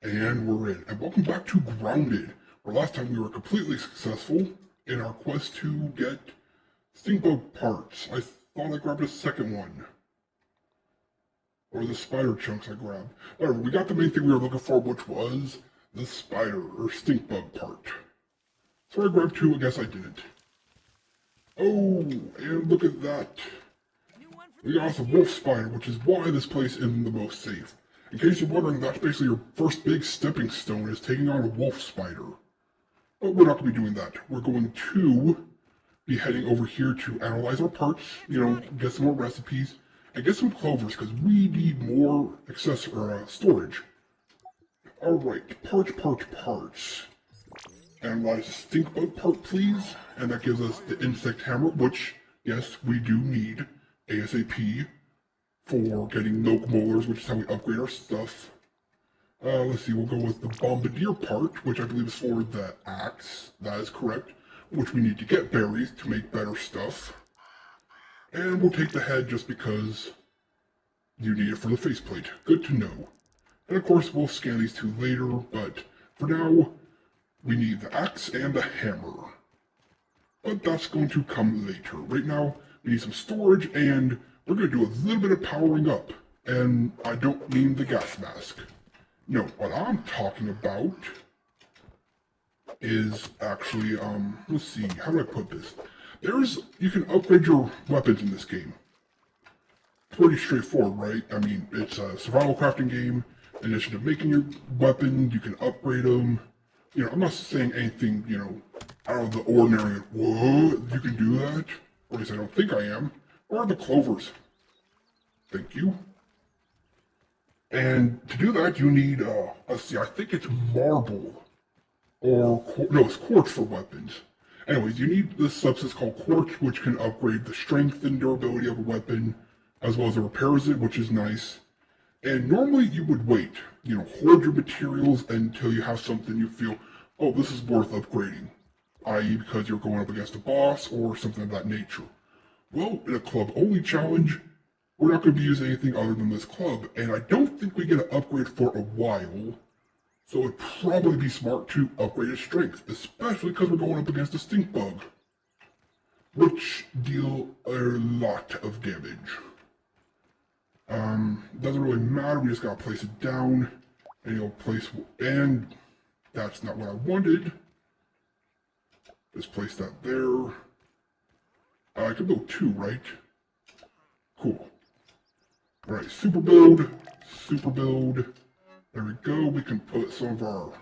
And we're in. And welcome back to Grounded, where last time we were completely successful in our quest to get Stinkbug parts. I thought I grabbed a second one. Or the spider chunks I grabbed. Whatever, we got the main thing we were looking for, which was the spider, or Stinkbug part. So I grabbed two, I guess I didn't. Oh, and look at that. We got us a wolf spider, which is why this place isn't the most safe. In case you're wondering, that's basically your first big stepping stone, is taking on a wolf spider. But we're not going to be doing that. We're going to be heading over here to analyze our parts, get some more recipes, and get some clovers, because we need more storage. Alright, parts. Analyze the stink bug part, please. And that gives us the insect hammer, which, yes, we do need ASAP for getting milk molars, which is how we upgrade our stuff. Let's see, we'll go with the bombardier part, which I believe is for the axe. That is correct. Which we need to get berries to make better stuff. And we'll take the head just because you need it for the faceplate. Good to know. And of course, we'll scan these two later, but for now, we need the axe and the hammer. But that's going to come later. Right now, we need some storage, and we're going to do a little bit of powering up. And I don't mean the gas mask. No, what I'm talking about is actually, let's see, how do I put this? You can upgrade your weapons in this game. Pretty straightforward, right? I mean, it's a survival crafting game. In addition to making your weapon, you can upgrade them. I'm not saying anything, out of the ordinary. Whoa, you can do that? Or at least I don't think I am. Where are the clovers? Thank you. And to do that, you need, let's see, I think it's marble. No, it's quartz for weapons. Anyways, you need this substance called quartz, which can upgrade the strength and durability of a weapon, as well as it repairs it, which is nice. And normally you would wait, hoard your materials until you have something you feel, oh, this is worth upgrading. I.e. because you're going up against a boss or something of that nature. Well, in a club-only challenge, we're not going to be using anything other than this club, and I don't think we get an upgrade for a while, so it'd probably be smart to upgrade its strength, especially because we're going up against a stink bug, which deal a lot of damage. Doesn't really matter, we just gotta place it down, and that's not what I wanted. Just place that there. I could build two, right? Cool. Alright, super build. There we go, we can put some of our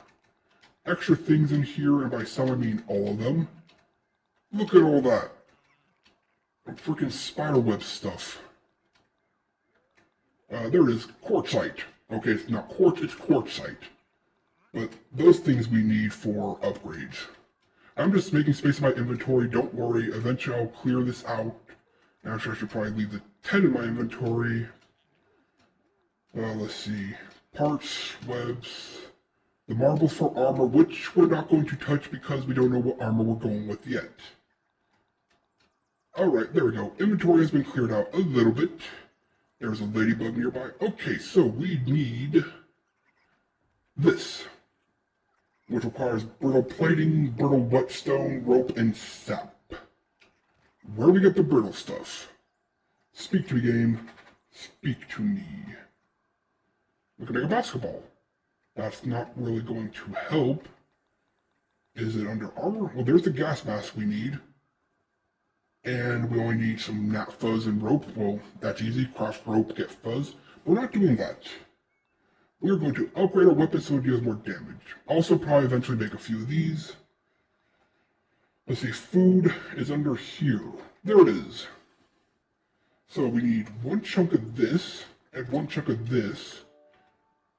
extra things in here, and by some I mean all of them. Look at all that. Freaking spiderweb stuff. There it is, quartzite. Okay, it's not quartz, it's quartzite. But those things we need for upgrades. I'm just making space in my inventory, don't worry, eventually I'll clear this out. Actually, I should probably leave the 10 in my inventory. Let's see, parts, webs, the marbles for armor, which we're not going to touch because we don't know what armor we're going with yet. Alright, there we go, inventory has been cleared out a little bit. There's a ladybug nearby. Okay, so we need this, which requires brittle plating, brittle whetstone, rope, and sap. Where do we get the brittle stuff? Speak to me, game. Speak to me. We can make a basketball. That's not really going to help. Is it under armor? Well, there's the gas mask we need. And we only need some gnat fuzz and rope. Well, that's easy. Craft rope, get fuzz. We're not doing that. We're going to upgrade our weapon so it deals more damage. Also, probably eventually make a few of these. Let's see, food is under here. There it is. So we need one chunk of this, and one chunk of this.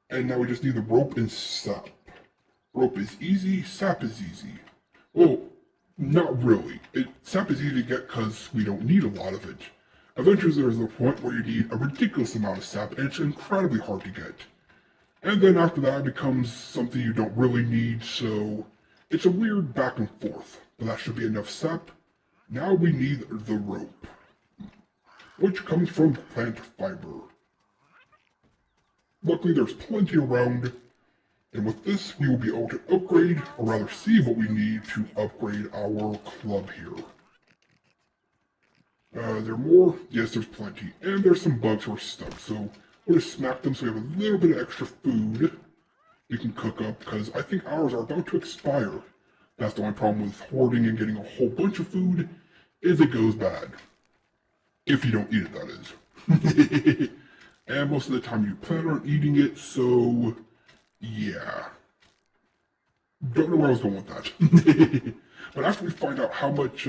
And now we just need the rope and sap. Rope is easy, sap is easy. Well, not really. Sap is easy to get because we don't need a lot of it. Eventually there's a point where you need a ridiculous amount of sap, and it's incredibly hard to get. And then after that it becomes something you don't really need, so it's a weird back and forth. But that should be enough sap. Now we need the rope, which comes from plant fiber. Luckily there's plenty around, And with this, we will be able to upgrade, or rather see what we need to upgrade our club here. There are more? Yes, there's plenty. And there's some bugs who are stuck, so we'll just smack them so we have a little bit of extra food we can cook up, because I think ours are about to expire. That's the only problem with hoarding and getting a whole bunch of food, is it goes bad. If you don't eat it, that is. And most of the time you plan on eating it, so yeah. Don't know where I was going with that. But after we find out how much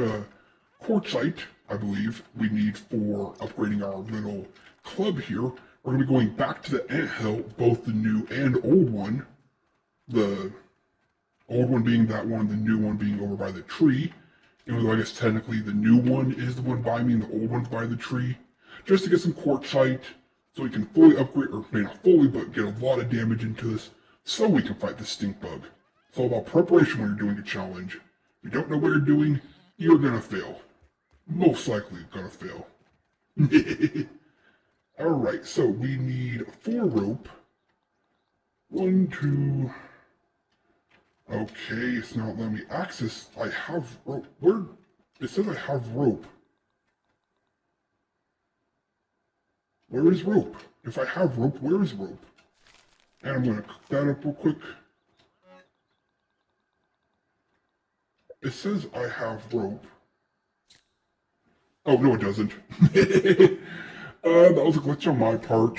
quartzite, I believe, we need for upgrading our little club here, we're going to be going back to the anthill, both the new and old one. The old one being that one, the new one being over by the tree. Even though I guess technically the new one is the one by me and the old one's by the tree. Just to get some quartzite, so we can fully upgrade, or maybe not fully, but get a lot of damage into this, so we can fight the Stinkbug. It's all about preparation when you're doing a challenge. If you don't know what you're doing, you're gonna fail. Most likely gonna fail. Alright, so we need 4 rope. 1, 2... Okay, it's not letting me access. I have rope. Where? It says I have rope. Where is rope? If I have rope, where is rope? And I'm gonna cook that up real quick. It says I have rope. Oh, no it doesn't. That was a glitch on my part.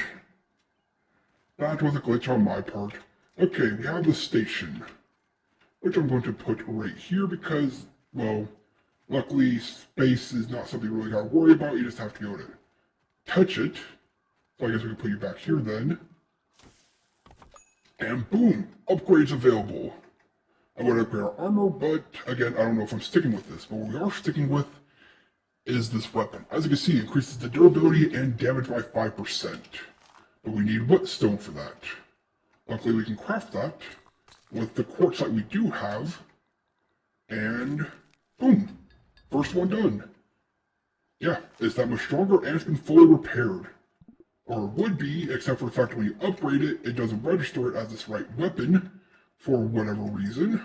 That was a glitch on my part. Okay, we have the station, which I'm going to put right here because, well, luckily space is not something you really gotta worry about. You just have to be able to touch it. So I guess we can put you back here then. And boom, upgrades available. I would upgrade our armor, but again, I don't know if I'm sticking with this. But what we are sticking with is this weapon. As you can see, it increases the durability and damage by 5%. But we need whetstone for that. Luckily, we can craft that with the quartzite we do have. And boom, first one done. Yeah, it's that much stronger and it's been fully repaired. Or would be, except for the fact that when you upgrade it, it doesn't register it as its right weapon for whatever reason.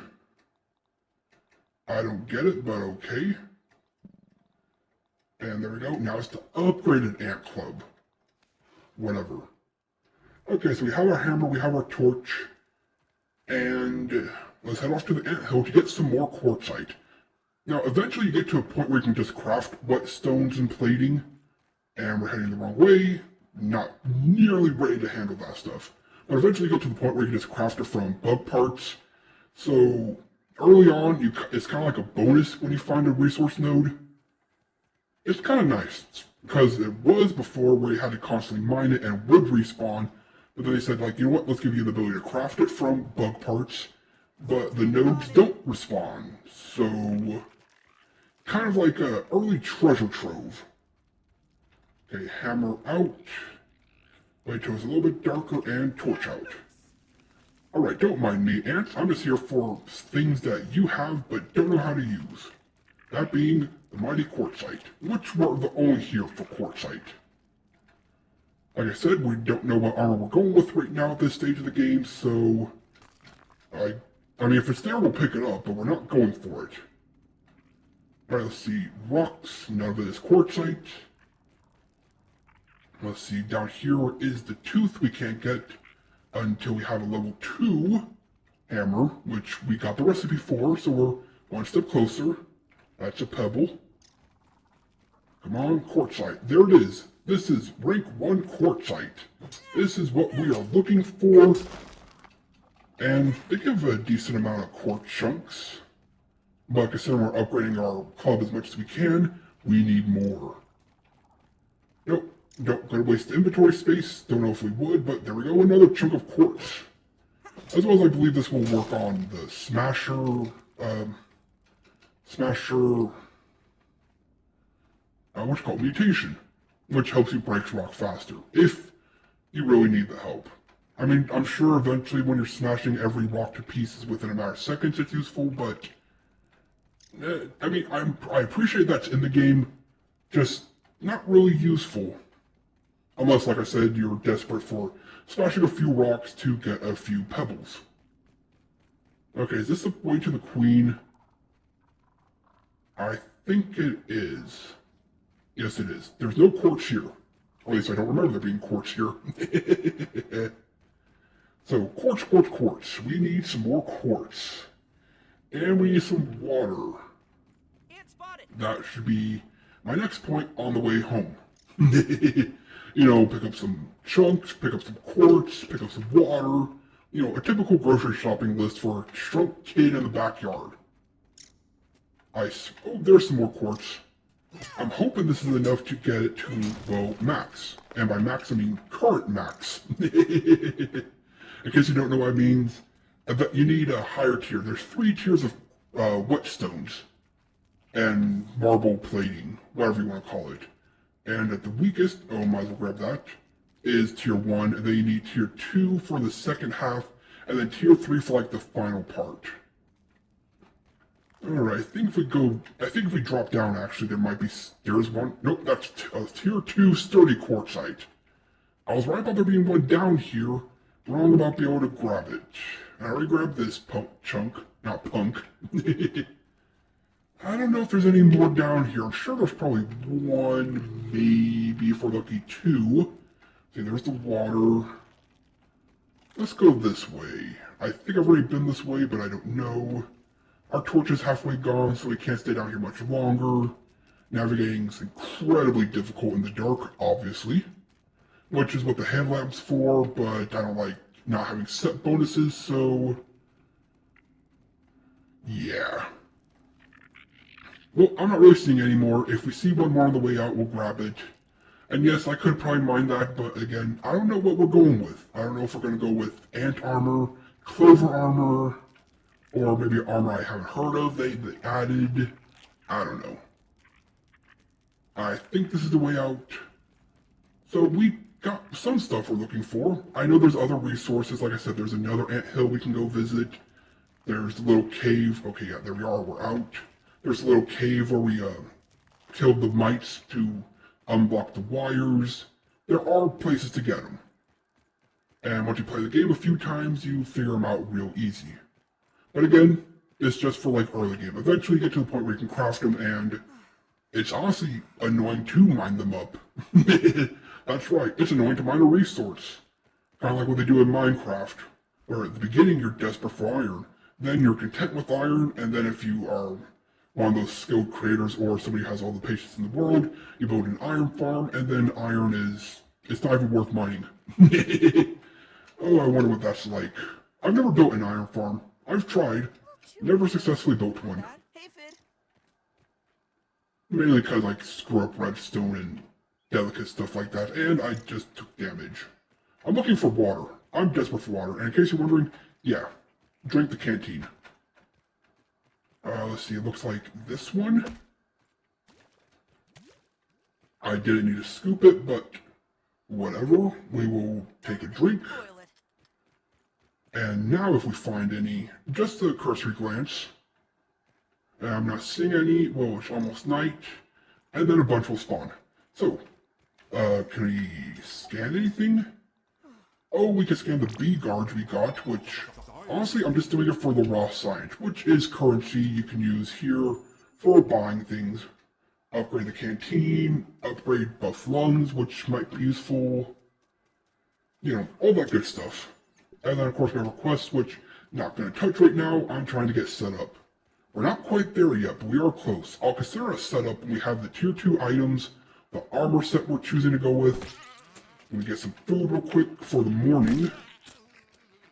I don't get it, but okay. And there we go. Now it's the upgraded ant club. Whatever. Okay, so we have our hammer, we have our torch. And let's head off to the anthill to get some more quartzite. Now, eventually you get to a point where you can just craft whetstones and plating. And we're heading the wrong way. Not nearly ready to handle that stuff. But eventually you get to the point where you can just craft it from bug parts. So early on, it's kind of like a bonus when you find a resource node. It's kind of nice, because it was before where you had to constantly mine it and would respawn, but then they said, like, you know what, let's give you the ability to craft it from bug parts, but the nodes don't respawn, so kind of like a early treasure trove. Okay, hammer out, wait till it's a little bit darker, and torch out. Alright, don't mind me, ants, I'm just here for things that you have but don't know how to use. That being the mighty quartzite, which we're the only here for quartzite. Like I said, we don't know what armor we're going with right now at this stage of the game, so I mean, if it's there, we'll pick it up, but we're not going for it. Alright, let's see. Rocks, none of it is quartzite. Let's see, down here is the tooth we can't get until we have a level 2 hammer, which we got the recipe for, so we're one step closer. That's a pebble. Come on, quartzite. There it is. This is rank 1 quartzite. This is what we are looking for. And they give a decent amount of quartz chunks. But considering we're upgrading our club as much as we can, we need more. Nope, don't gonna waste inventory space. Don't know if we would, but there we go, another chunk of quartz. As well as I believe this will work on the Smasher, what's it called, mutation, which helps you break rock faster, if you really need the help. I mean, I'm sure eventually when you're smashing every rock to pieces within a matter of seconds it's useful, but, I mean, I appreciate that's in the game, just not really useful. Unless, like I said, you're desperate for smashing a few rocks to get a few pebbles. Okay, is this the way to the queen? I think it is. Yes, it is. There's no quartz here. Or at least I don't remember there being quartz here. So, quartz, quartz, quartz. We need some more quartz. And we need some water. That should be my next point on the way home. You know, pick up some chunks, pick up some quartz, pick up some water. You know, a typical grocery shopping list for a shrunk kid in the backyard. Oh, there's some more quartz. I'm hoping this is enough to get it to, well, max. And by max, I mean current max. In case you don't know what it means, you need a higher tier. There's 3 tiers of whetstones and marble plating, whatever you want to call it. And at the weakest, oh, might as well grab that, is tier 1, and then you need tier 2 for the second half, and then tier 3 for like the final part. Alright, I think if we drop down, actually, there's one. Nope, that's tier 2 sturdy quartzite. I was right about there being one down here, wrong about being able to grab it. I already grabbed this chunk, not punk. I don't know if there's any more down here. I'm sure there's probably one, maybe if we're lucky 2. See, there's the water. Let's go this way. I think I've already been this way, but I don't know. Our torch is halfway gone, so we can't stay down here much longer. Navigating is incredibly difficult in the dark, obviously. Which is what the headlamp's for, but I don't like not having set bonuses, so... yeah. Well, I'm not really seeing any more. If we see one more on the way out, we'll grab it. And yes, I could probably mine that, but again, I don't know what we're going with. I don't know if we're going to go with ant armor, clover armor, or maybe armor I haven't heard of they added. I don't know. I think this is the way out. So we got some stuff we're looking for. I know there's other resources. Like I said, there's another ant hill we can go visit. There's the little cave. Okay, yeah, there we are. We're out. There's a little cave where we killed the mites to unblock the wires. There are places to get them. And once you play the game a few times, you figure them out real easy. But again, it's just for like early game. Eventually you get to the point where you can craft them, and it's honestly annoying to mine them up. That's right, it's annoying to mine a resource. Kind of like what they do in Minecraft, where at the beginning you're desperate for iron, then you're content with iron, and then if you are one of those skilled creators or somebody who has all the patience in the world, you build an iron farm, and then iron it's not even worth mining. Oh, I wonder what that's like. I've never built an iron farm. I've tried. Never successfully built one. Mainly because I screw up redstone and delicate stuff like that, and I just took damage. I'm looking for water. I'm desperate for water, and in case you're wondering, yeah, drink the canteen. Let's see, it looks like this one. I didn't need to scoop it, but whatever. We will take a drink. And now if we find any, just a cursory glance. I'm not seeing any. Well, it's almost night. And then a bunch will spawn. So, can we scan anything? Oh, we can scan the bee guards we got, which, honestly, I'm just doing it for the raw science, which is currency you can use here for buying things. Upgrade the canteen, upgrade buff lungs, which might be useful. You know, all that good stuff. And then, of course, my requests, which not going to touch right now. I'm trying to get set up. We're not quite there yet, but we are close. I'll consider a setup when we have the tier 2 items, the armor set we're choosing to go with. Let me get some food real quick for the morning.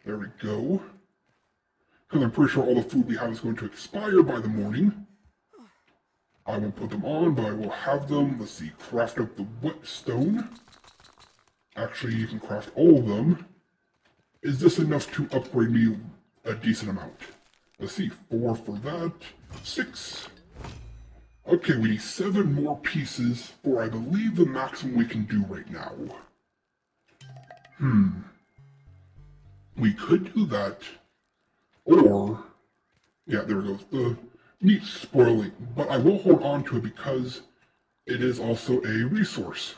There we go. Because I'm pretty sure all the food we have is going to expire by the morning. I won't put them on, but I will have them. Let's see, craft up the whetstone. Actually, you can craft all of them. Is this enough to upgrade me a decent amount? Let's see, 4 for that, 6. Okay, we need 7 more pieces for, I believe, the maximum we can do right now. We could do that, or, yeah, there it goes, the meat spoiling, but I will hold on to it because it is also a resource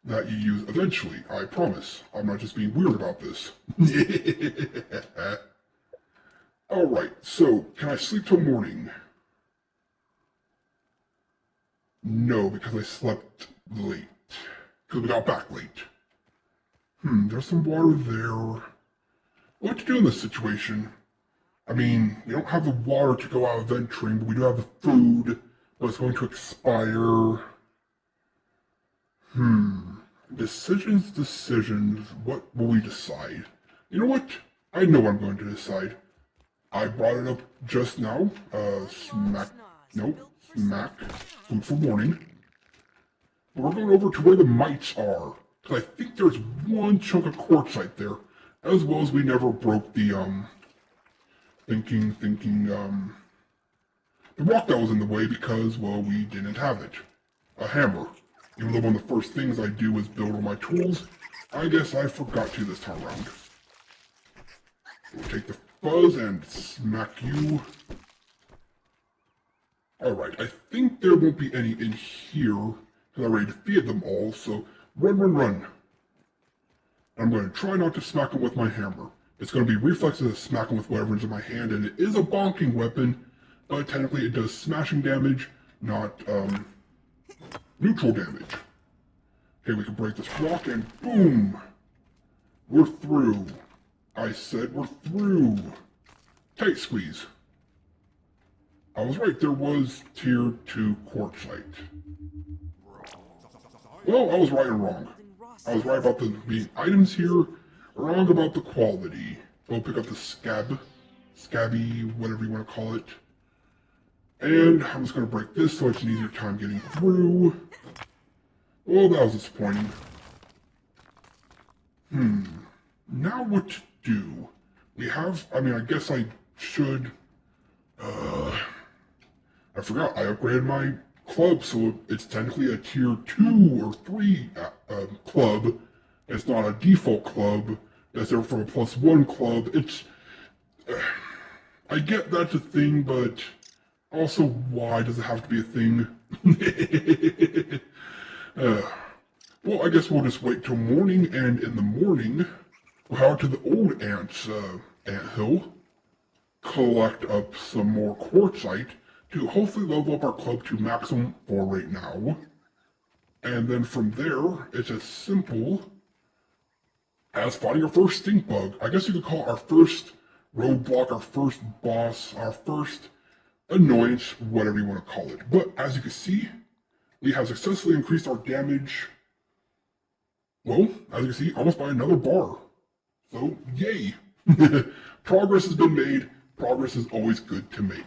that you use eventually, I promise. I'm not just being weird about this. Alright, so, can I sleep till morning? No, because I slept late. Because we got back late. There's some water there. What to do in this situation? I mean, we don't have the water to go out adventuring, but we do have the food, but it's going to expire. Decisions. What will we decide? You know what? I know what I'm going to decide. I brought it up just now. Smack. Food for morning. But we're going over to where the mites are. Because I think there's one chunk of quartzite there. As well as we never broke the, the rock that was in the way because, well, we didn't have it. A hammer. Even though one of the first things I do is build all my tools, I guess I forgot to this time around. We'll take the fuzz and smack you. Alright, I think there won't be any in here, because I already defeated them all, so run. I'm going to try not to smack them with my hammer. It's going to be reflexes to smack them with whatever's in my hand, and it is a bonking weapon, but technically it does smashing damage, not, neutral damage. Okay, we can break this rock, and boom! We're through. I said we're through. Tight squeeze. I was right, there was tier 2 quartzite. Well, I was right and wrong. I was right about the items here, wrong about the quality. We'll pick up the scabby, whatever you want to call it. And I'm just going to break this so it's an easier time getting through. Well, that was disappointing. Now what to do? We have, I guess I should, I forgot, I upgraded my club, so it's technically a tier 2 or 3 club. It's not a default club. That's there for a +1 club. It's, I get that's a thing, but also why does it have to be a thing? Well, I guess we'll just wait till morning, and in the morning, we'll head out to the old ant's anthill, collect up some more quartzite, to hopefully level up our club to maximum 4 right now. And then from there, it's as simple as fighting our first Stinkbug. I guess you could call it our first roadblock, our first boss, our first annoyance, whatever you want to call it. But as you can see, we have successfully increased our damage, well, as you can see, almost by another bar. So, yay! Progress has been made. Progress is always good to make.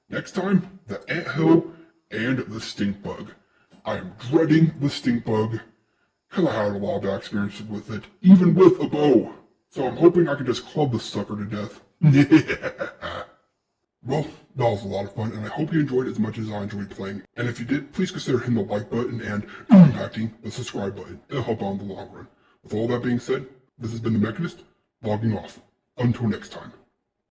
Next time, the anthill and the Stinkbug. I am dreading the Stinkbug, because I had a lot of bad experiences with it, even with a bow. So I'm hoping I can just club the sucker to death. Well, that was a lot of fun, and I hope you enjoyed it as much as I enjoyed playing. And if you did, please consider hitting the like button and impacting the subscribe button. It'll help out in the long run. With all that being said, this has been The Mechanist, logging off. Until next time.